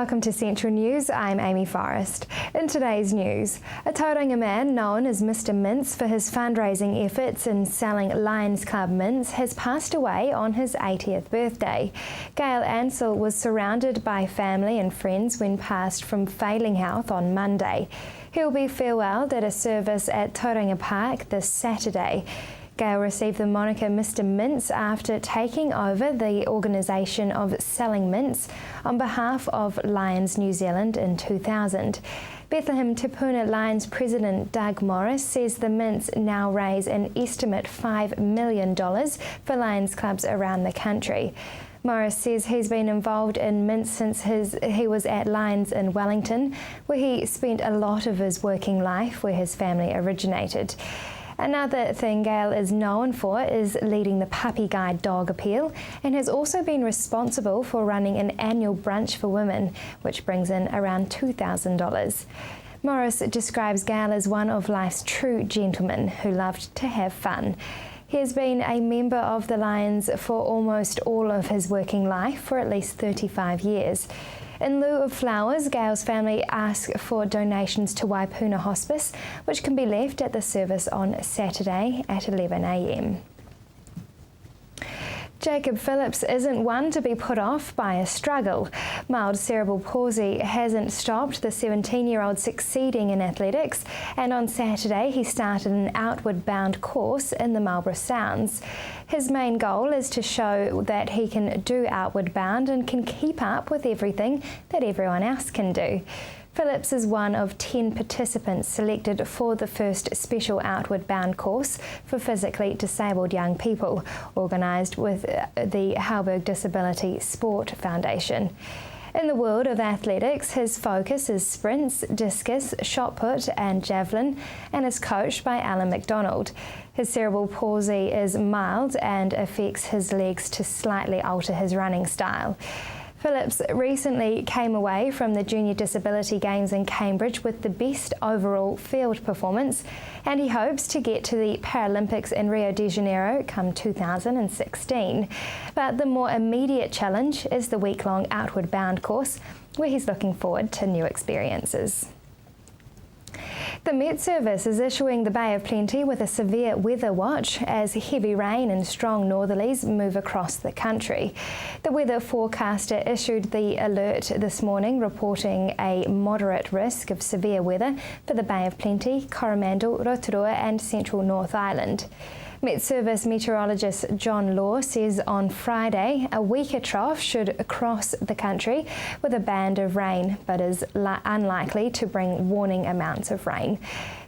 Welcome to Central News, I'm Amy Forrest. In today's news, a Tauranga man known as Mr Mince for his fundraising efforts in selling Lions Club mints has passed away on his 80th birthday. Gail Ansell was surrounded by family and friends when passed from failing health on Monday. He'll be farewelled at a service at Tauranga Park this Saturday. Gail received the moniker Mr Mince after taking over the organisation of selling mints on behalf of Lions New Zealand in 2000. Bethlehem Te Puna Lions President Doug Morris says the mints now raise an estimate $5 million for Lions clubs around the country. Morris says he's been involved in mints since he was at Lions in Wellington, where he spent a lot of his working life, where his family originated. Another thing Gail is known for is leading the Puppy Guide dog appeal, and has also been responsible for running an annual brunch for women, which brings in around $2,000. Morris describes Gail as one of life's true gentlemen who loved to have fun. He has been a member of the Lions for almost all of his working life, for at least 35 years. In lieu of flowers, Gail's family asked for donations to Waipuna Hospice, which can be left at the service on Saturday at 11 a.m. Jacob Phillips isn't one to be put off by a struggle. Mild cerebral palsy hasn't stopped the 17-year-old succeeding in athletics, and on Saturday he started an outward bound course in the Marlborough Sounds. His main goal is to show that he can do outward bound and can keep up with everything that everyone else can do. Phillips is one of 10 participants selected for the first special outward bound course for physically disabled young people, organised with the Halberg Disability Sport Foundation. In the world of athletics, his focus is sprints, discus, shot put and javelin, and is coached by Alan McDonald. His cerebral palsy is mild and affects his legs to slightly alter his running style. Phillips recently came away from the Junior Disability Games in Cambridge with the best overall field performance, and he hopes to get to the Paralympics in Rio de Janeiro come 2016. But the more immediate challenge is the week-long outward bound course, where he's looking forward to new experiences. The Met Service is issuing the Bay of Plenty with a severe weather watch as heavy rain and strong northerlies move across the country. The weather forecaster issued the alert this morning, reporting a moderate risk of severe weather for the Bay of Plenty, Coromandel, Rotorua and Central North Island. Met Service meteorologist John Law says on Friday a weaker trough should cross the country with a band of rain, but is unlikely to bring warning amounts of rain.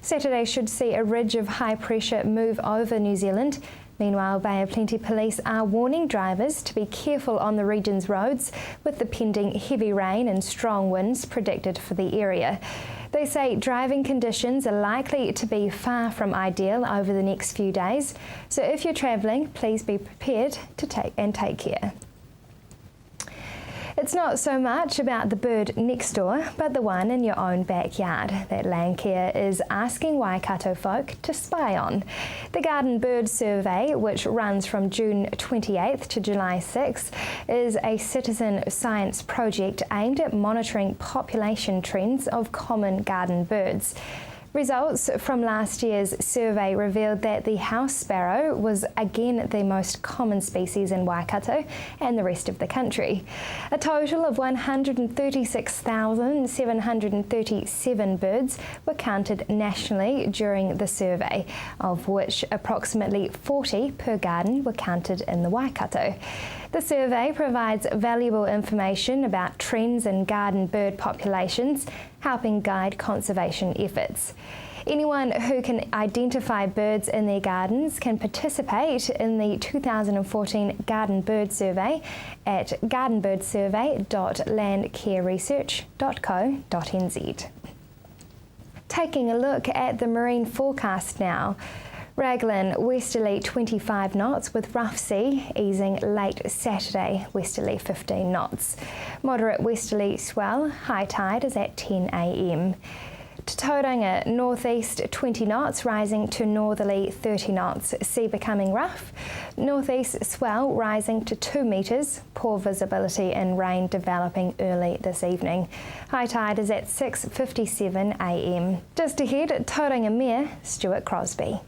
Saturday should see a ridge of high pressure move over New Zealand. Meanwhile, Bay of Plenty police are warning drivers to be careful on the region's roads with the pending heavy rain and strong winds predicted for the area. They say driving conditions are likely to be far from ideal over the next few days, so if you're travelling, please be prepared to take care. It's not so much about the bird next door, but the one in your own backyard that Landcare is asking Waikato folk to spy on. The Garden Bird Survey, which runs from June 28th to July 6th, is a citizen science project aimed at monitoring population trends of common garden birds. Results from last year's survey revealed that the house sparrow was again the most common species in Waikato and the rest of the country. A total of 136,737 birds were counted nationally during the survey, of which approximately 40 per garden were counted in the Waikato. The survey provides valuable information about trends in garden bird populations, helping guide conservation efforts. Anyone who can identify birds in their gardens can participate in the 2014 Garden Bird Survey at gardenbirdsurvey.landcareresearch.co.nz. Taking a look at the marine forecast now. Raglan westerly 25 knots with rough sea, easing late Saturday westerly 15 knots. Moderate westerly swell, high tide is at 10 a.m. To Tauranga, northeast 20 knots, rising to northerly 30 knots. Sea becoming rough. Northeast swell rising to 2 metres. Poor visibility and rain developing early this evening. High tide is at 6:57 a.m. Just ahead, Tauranga Mayor Stuart Crosby.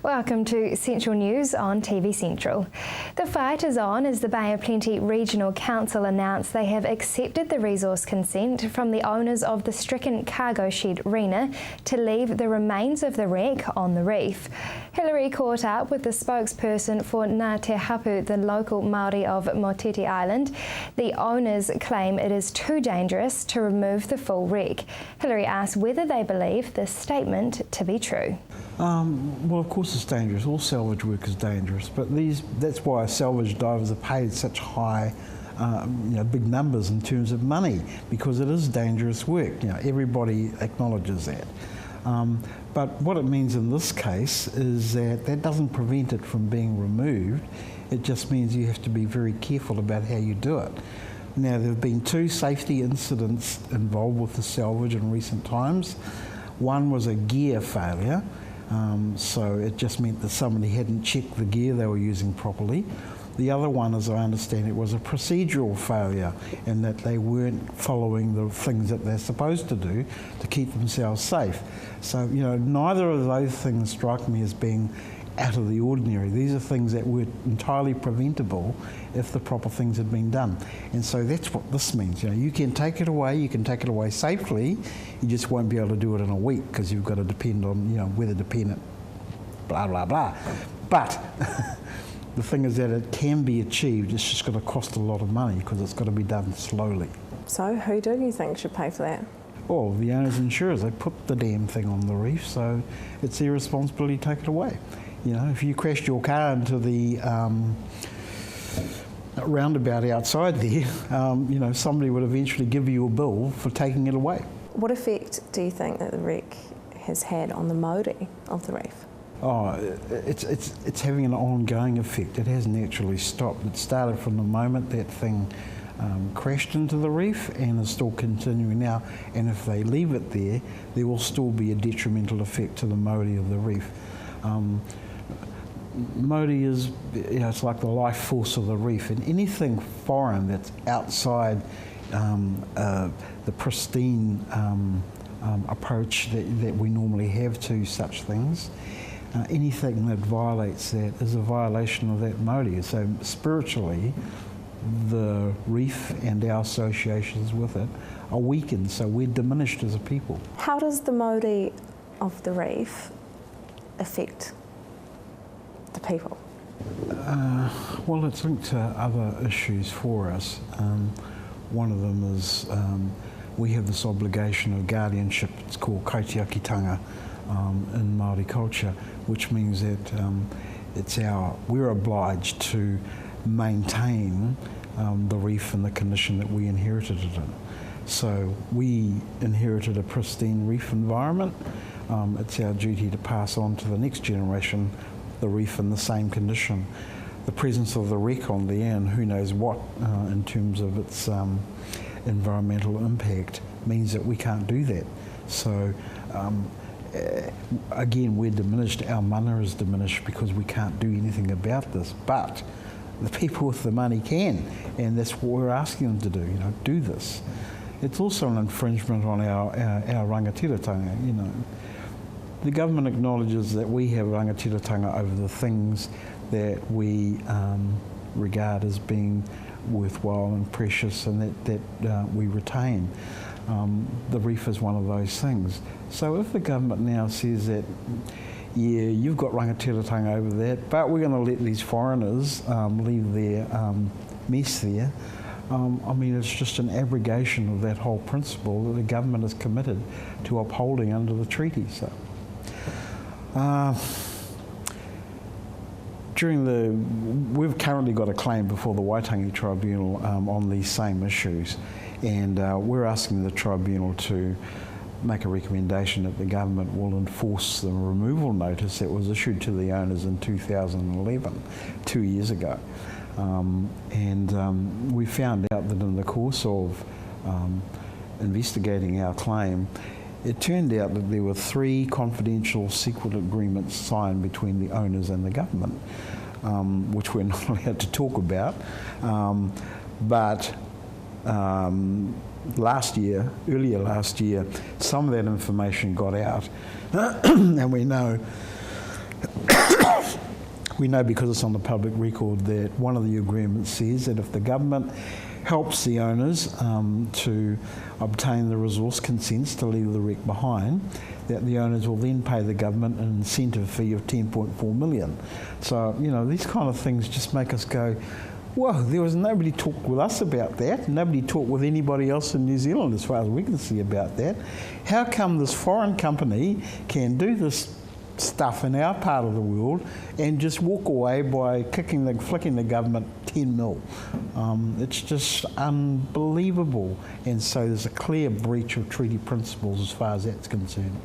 Welcome to Central News on TV Central. The fight is on as the Bay of Plenty Regional Council announced they have accepted the resource consent from the owners of the stricken cargo shed Rena to leave the remains of the wreck on the reef. Hillary caught up with the spokesperson for Ngā Te Hapu, the local Māori of Motiti Island. The owners claim it is too dangerous to remove the full wreck. Hillary asked whether they believe this statement to be true. Well, of course it's dangerous. All salvage work is dangerous, but that's why salvage divers are paid such high, big numbers in terms of money, because it is dangerous work. Everybody acknowledges that. But what it means in this case is that doesn't prevent it from being removed. It just means you have to be very careful about how you do it. Now, there have been 2 safety incidents involved with the salvage in recent times. One was a gear failure. So it just meant that somebody hadn't checked the gear they were using properly. The other one, as I understand it, was a procedural failure, in that they weren't following the things that they're supposed to do to keep themselves safe. So, neither of those things strike me as being out of the ordinary. These are things that were entirely preventable if the proper things had been done. And so that's what this means. You can take it away safely, you just won't be able to do it in a week because you've got to depend on, weather dependent, blah, blah, blah. But the thing is that it can be achieved, it's just going to cost a lot of money because it's got to be done slowly. So who do you think should pay for that? Well, the owners and insurers, they put the damn thing on the reef, so it's their responsibility to take it away. If you crashed your car into the roundabout outside there, somebody would eventually give you a bill for taking it away. What effect do you think that the wreck has had on the Māori of the reef? Oh, it's having an ongoing effect. It hasn't actually stopped. It started from the moment that thing crashed into the reef and is still continuing now. And if they leave it there will still be a detrimental effect to the Māori of the reef. Māori is, it's like the life force of the reef, and anything foreign that's outside the pristine approach that we normally have to such things, anything that violates that is a violation of that Māori. So spiritually, the reef and our associations with it are weakened, so we're diminished as a people. How does the Māori of the reef affect the people? Well, it's linked to other issues for us. One of them is we have this obligation of guardianship. It's called kaitiakitanga in Māori culture, which means that we're obliged to maintain the reef in the condition that we inherited it in. So we inherited a pristine reef environment. It's our duty to pass on to the next generation the reef in the same condition. The presence of the wreck on there, and who knows what in terms of its environmental impact, means that we can't do that. So again, we're diminished, our mana is diminished because we can't do anything about this, but the people with the money can, and that's what we're asking them to do, do this. It's also an infringement on our rangatiratanga, The government acknowledges that we have rangatiratanga over the things that we regard as being worthwhile and precious, and that we retain. The reef is one of those things. So if the government now says that, yeah, you've got rangatiratanga over that, but we're going to let these foreigners leave their mess there, it's just an abrogation of that whole principle that the government is committed to upholding under the treaty. So. We've currently got a claim before the Waitangi Tribunal on these same issues, and we're asking the tribunal to make a recommendation that the government will enforce the removal notice that was issued to the owners in 2011, 2 years ago. We found out that in the course of investigating our claim, it turned out that there were 3 confidential secret agreements signed between the owners and the government, which we're not allowed to talk about. But earlier last year, some of that information got out, and we know because it's on the public record that one of the agreements says that if the government helps the owners to obtain the resource consents to leave the wreck behind, that the owners will then pay the government an incentive fee of 10.4 million. So, these kind of things just make us go, well, there was nobody talked with us about that. Nobody talked with anybody else in New Zealand as far as we can see about that. How come this foreign company can do this stuff in our part of the world and just walk away by flicking the government 10 mil? It's just unbelievable. And so there's a clear breach of treaty principles as far as that's concerned.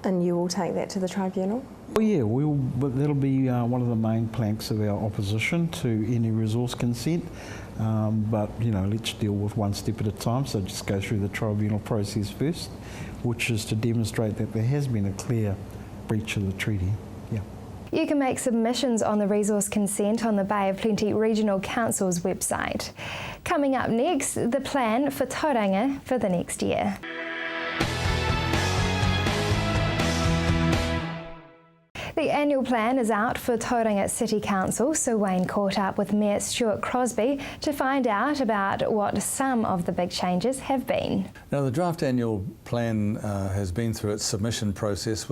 And you will take that to the tribunal? Well, yeah, that'll be one of the main planks of our opposition to any resource consent. But let's deal with one step at a time. So just go through the tribunal process first, which is to demonstrate that there has been a clear breach of the treaty. Yeah. You can make submissions on the resource consent on the Bay of Plenty Regional Council's website. Coming up next, the plan for Tauranga for the next year. The annual plan is out for Tauranga City Council, so Wayne caught up with Mayor Stuart Crosby to find out about what some of the big changes have been. Now, the draft annual plan has been through its submission process.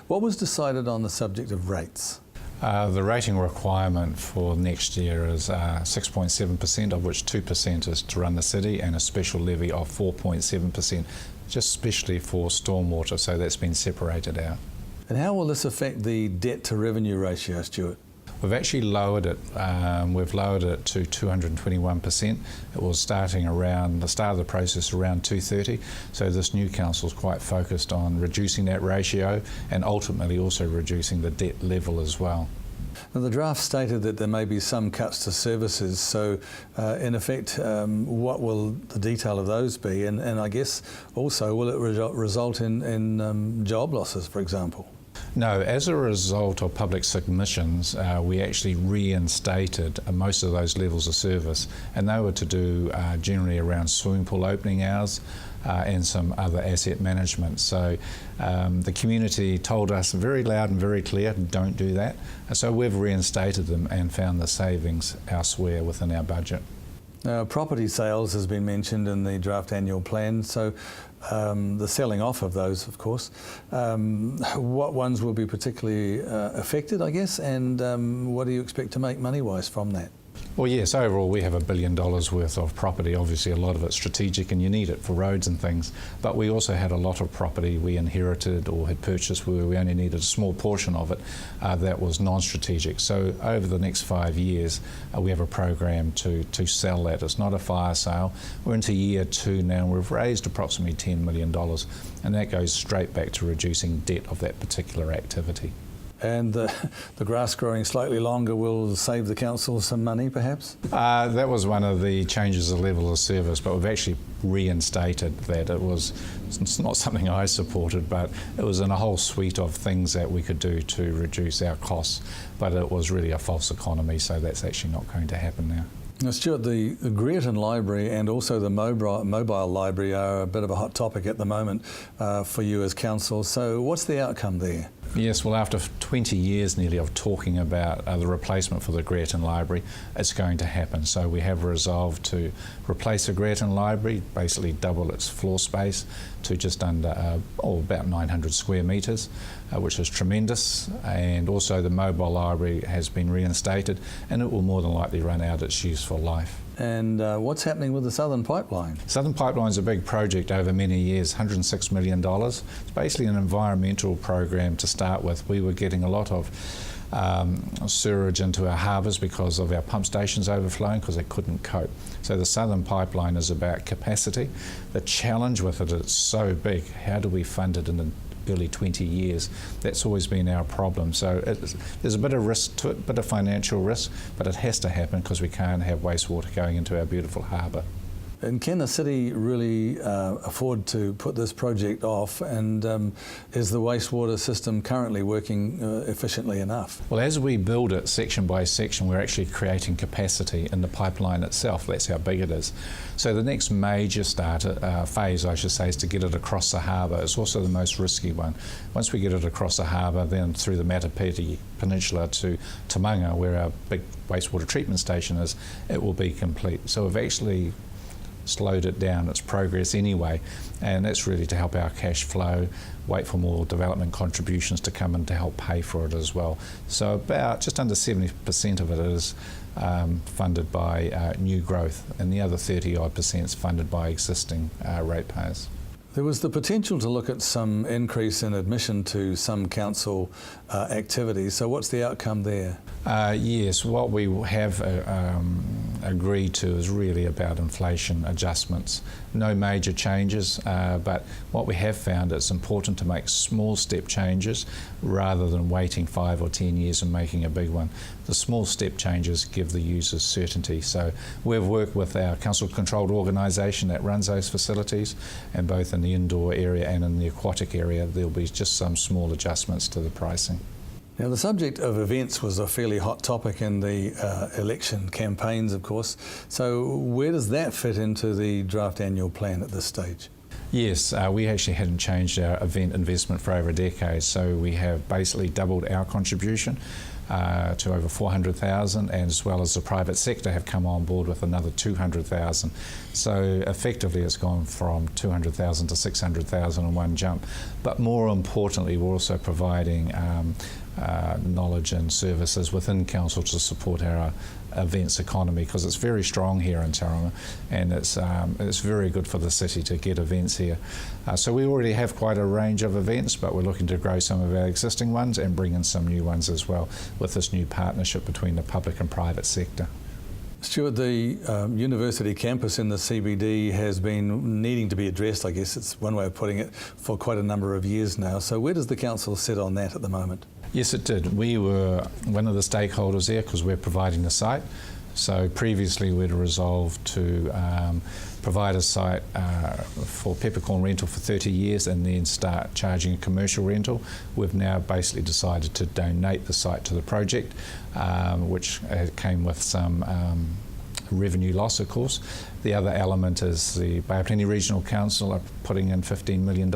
What was decided on the subject of rates? The rating requirement for next year is 6.7%, of which 2% is to run the city, and a special levy of 4.7%, just specially for stormwater, so that's been separated out. And how will this affect the debt to revenue ratio, Stuart? We've actually lowered it. We've lowered it to 221%. It was starting around the start of the process around 230. So this new council is quite focused on reducing that ratio and ultimately also reducing the debt level as well. Now, the draft stated that there may be some cuts to services, so in effect, what will the detail of those be? And I guess also, will it result in job losses, for example? No, as a result of public submissions, we actually reinstated most of those levels of service, and they were to do generally around swimming pool opening hours and some other asset management. So the community told us very loud and very clear, don't do that. So we've reinstated them and found the savings elsewhere within our budget. Property sales has been mentioned in the draft annual plan, so the selling off of those, of course. What ones will be particularly affected, I guess, and what do you expect to make money-wise from that? Well, yes, overall we have $1 billion worth of property. Obviously a lot of it's strategic and you need it for roads and things, but we also had a lot of property we inherited or had purchased where we only needed a small portion of it that was non-strategic. So over the next 5 years we have a program to sell that. It's not a fire sale. We're into year 2 now and we've raised approximately $10 million, and that goes straight back to reducing debt of that particular activity. And the grass growing slightly longer will save the council some money, perhaps? That was one of the changes of level of service, but we've actually reinstated that. It's not something I supported, but it was in a whole suite of things that we could do to reduce our costs, but it was really a false economy, so that's actually not going to happen now. Now, Stuart, the Greerton Library and also the mobile library are a bit of a hot topic at the moment for you as council. So what's the outcome there? Yes, well, after 20 years nearly of talking about the replacement for the Greerton Library, it's going to happen. So we have resolved to replace the Greerton Library, basically double its floor space to just under about 900 square metres, which is tremendous. And also the mobile library has been reinstated and it will more than likely run out its useful life. And what's happening with the Southern Pipeline? Southern Pipeline is a big project over many years, $106 million. It's basically an environmental program to start with. We were getting a lot of sewerage into our harbours because of our pump stations overflowing because they couldn't cope. So the Southern Pipeline is about capacity. The challenge with it is so big. How do we fund it in the early 20 years. That's always been our problem. So there's a bit of risk to it, a bit of financial risk, but it has to happen because we can't have wastewater going into our beautiful harbour. And can the city really afford to put this project off? And is the wastewater system currently working efficiently enough? Well, as we build it section by section, we're actually creating capacity in the pipeline itself. That's how big it is. So the next major phase, I should say, is to get it across the harbour. It's also the most risky one. Once we get it across the harbour, then through the Matapiti Peninsula to Tamanga, where our big wastewater treatment station is, it will be complete. So we've actually slowed it down, its progress anyway, and that's really to help our cash flow, wait for more development contributions to come in to help pay for it as well. So about just under 70% of it is funded by new growth, and the other 30% is funded by existing ratepayers. There was the potential to look at some increase in admission to some council activities. So what's the outcome there? Yes, what we have agreed to is really about inflation adjustments. No major changes, but what we have found, it's important to make small step changes rather than waiting 5 or 10 years and making a big one. The small step changes give the users certainty. So we've worked with our council-controlled organisation that runs those facilities, and both in the indoor area and in the aquatic area, there'll be just some small adjustments to the pricing. Now, the subject of events was a fairly hot topic in the election campaigns, of course. So where does that fit into the draft annual plan at this stage? Yes, we actually hadn't changed our event investment for over a decade, so we have basically doubled our contribution to over 400,000, and as well as the private sector have come on board with another 200,000. So effectively it's gone from 200,000 to 600,000 in one jump. But more importantly, we're also providing knowledge and services within council to support our events economy, because it's very strong here in Tauranga, and it's very good for the city to get events here. So we already have quite a range of events, but we're looking to grow some of our existing ones and bring in some new ones as well with this new partnership between the public and private sector. Stuart, the university campus in the CBD has been needing to be addressed, I guess it's one way of putting it, for quite a number of years now. So where does the council sit on that at the moment? Yes, it did. We were one of the stakeholders there because we're providing the site. So previously we'd resolved to provide a site for peppercorn rental for 30 years and then start charging a commercial rental. We've now basically decided to donate the site to the project, which came with some revenue loss, of course. The other element is the Bay of Plenty Regional Council are putting in $15 million,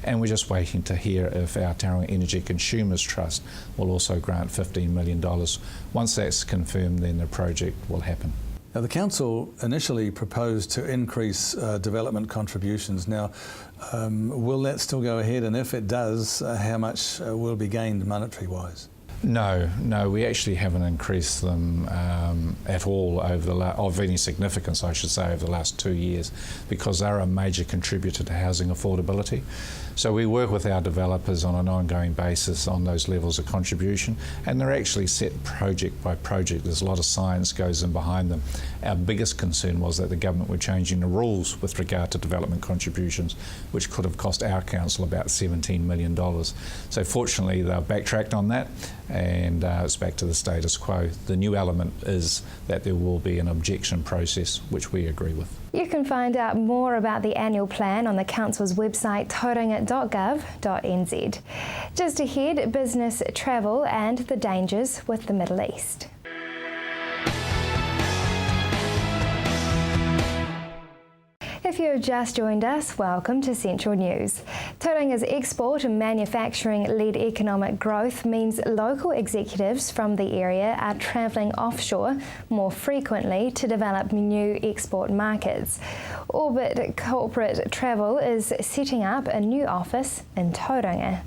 and we're just waiting to hear if our Tauranga Energy Consumers Trust will also grant $15 million. Once that's confirmed, then the project will happen. Now, the council initially proposed to increase development contributions. Now, will that still go ahead? And if it does, how much will be gained monetary-wise? No, we actually haven't increased them at all of any significance, I should say, over the last 2 years, because they're a major contributor to housing affordability. So we work with our developers on an ongoing basis on those levels of contribution, and they're actually set project by project. There's a lot of science goes in behind them. Our biggest concern was that the government were changing the rules with regard to development contributions, which could have cost our council about $17 million. So fortunately they've backtracked on that, and it's back to the status quo. The new element is that there will be an objection process, which we agree with. You can find out more about the annual plan on the Council's website, tauranga.gov.nz. Just ahead, business, travel and the dangers with the Middle East. If you have just joined us, welcome to Central News. Tauranga's export and manufacturing-led economic growth means local executives from the area are travelling offshore more frequently to develop new export markets. Orbit Corporate Travel is setting up a new office in Tauranga.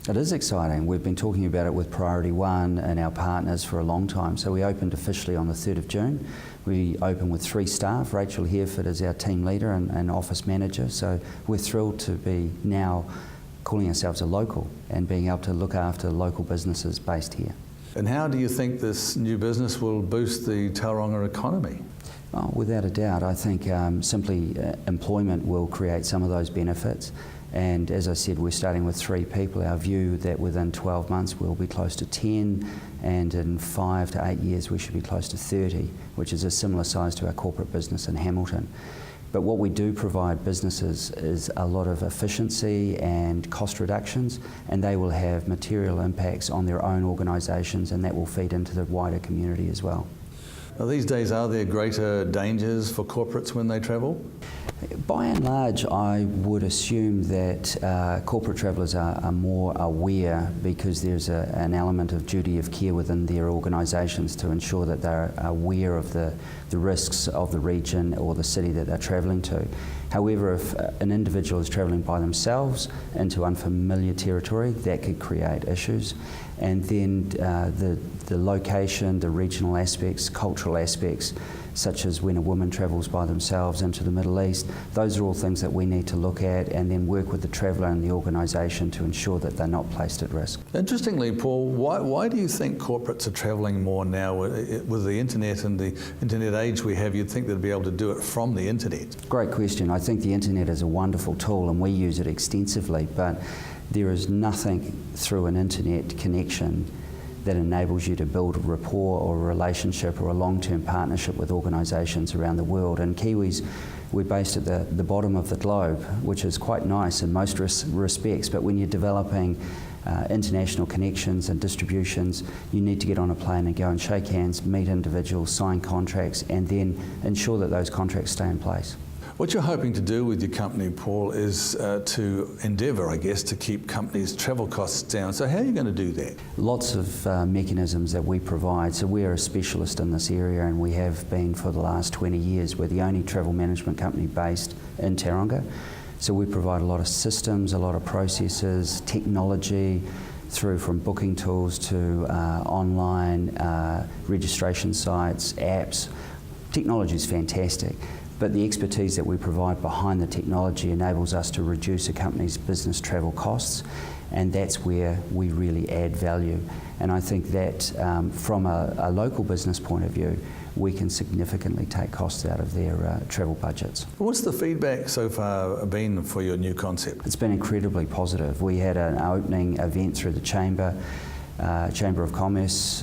It is exciting. We've been talking about it with Priority One and our partners for a long time. So we opened officially on the 3rd of June. We opened with 3 staff. Rachel Hereford is our team leader and office manager. So we're thrilled to be now calling ourselves a local and being able to look after local businesses based here. And how do you think this new business will boost the Tauranga economy? Oh, without a doubt, I think simply employment will create some of those benefits, And as I said, we're starting with 3 people. Our view that within 12 months we'll be close to 10, and in 5 to 8 years we should be close to 30, which is a similar size to our corporate business in Hamilton. But what we do provide businesses is a lot of efficiency and cost reductions, and they will have material impacts on their own organisations, and that will feed into the wider community as well. Now, these days, are there greater dangers for corporates when they travel? By and large, I would assume that corporate travellers are more aware, because there's an element of duty of care within their organisations to ensure that they're aware of the risks of the region or the city that they're travelling to. However, if an individual is travelling by themselves into unfamiliar territory, that could create issues. And then the location, the regional aspects, cultural aspects, such as when a woman travels by themselves into the Middle East, those are all things that we need to look at and then work with the traveller and the organisation to ensure that they're not placed at risk. Interestingly, Paul, why do you think corporates are travelling more now with the internet and the internet age we have? You'd think they'd be able to do it from the internet. Great question. I think the internet is a wonderful tool and we use it extensively, but there is nothing through an internet connection that enables you to build a rapport or a relationship or a long-term partnership with organisations around the world. And Kiwis, we're based at the bottom of the globe, which is quite nice in most respects, but when you're developing international connections and distributions, you need to get on a plane and go and shake hands, meet individuals, sign contracts, and then ensure that those contracts stay in place. What you're hoping to do with your company, Paul, is to endeavour, I guess, to keep companies' travel costs down. So how are you going to do that? Lots of mechanisms that we provide. So we're a specialist in this area, and we have been for the last 20 years. We're the only travel management company based in Tauranga. So we provide a lot of systems, a lot of processes, technology, through from booking tools to online registration sites, apps. Technology is fantastic. But the expertise that we provide behind the technology enables us to reduce a company's business travel costs, and that's where we really add value. And I think that from a local business point of view, we can significantly take costs out of their travel budgets. What's the feedback so far been for your new concept? It's been incredibly positive. We had an opening event through the Chamber of Commerce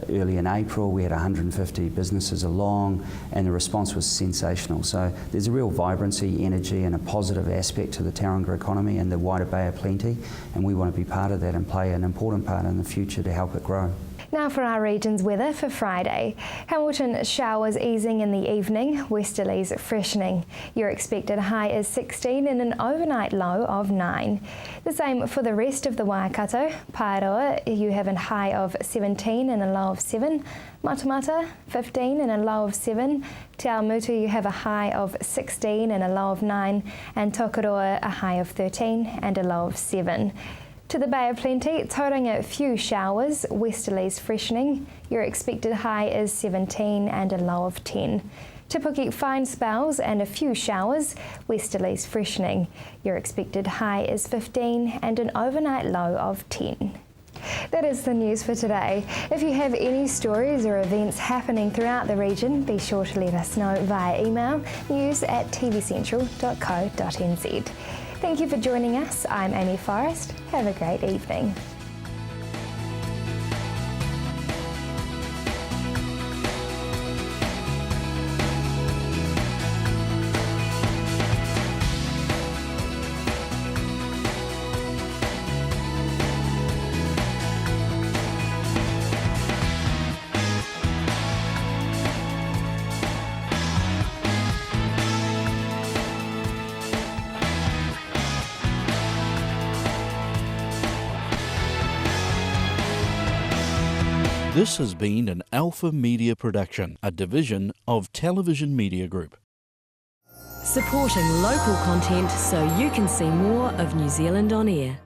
early in April. We had 150 businesses along, and the response was sensational. So there's a real vibrancy, energy and a positive aspect to the Tauranga economy and the wider Bay of Plenty, and we want to be part of that and play an important part in the future to help it grow. Now for our region's weather for Friday. Hamilton showers easing in the evening, westerlies freshening. Your expected high is 16 and an overnight low of 9. The same for the rest of the Waikato. Paeroa, you have a high of 17 and a low of 7. Matamata, 15 and a low of 7. Te Awamutu, you have a high of 16 and a low of 9. And Tokoroa, a high of 13 and a low of 7. To the Bay of Plenty, Tauranga, few showers, westerlies freshening. Your expected high is 17 and a low of 10. Te Puke, fine spells and a few showers, westerlies freshening. Your expected high is 15 and an overnight low of 10. That is the news for today. If you have any stories or events happening throughout the region, be sure to let us know via email news@tvcentral.co.nz. Thank you for joining us. I'm Amy Forrest. Have a great evening. This has been an Alpha Media production, a division of Television Media Group. Supporting local content so you can see more of New Zealand on air.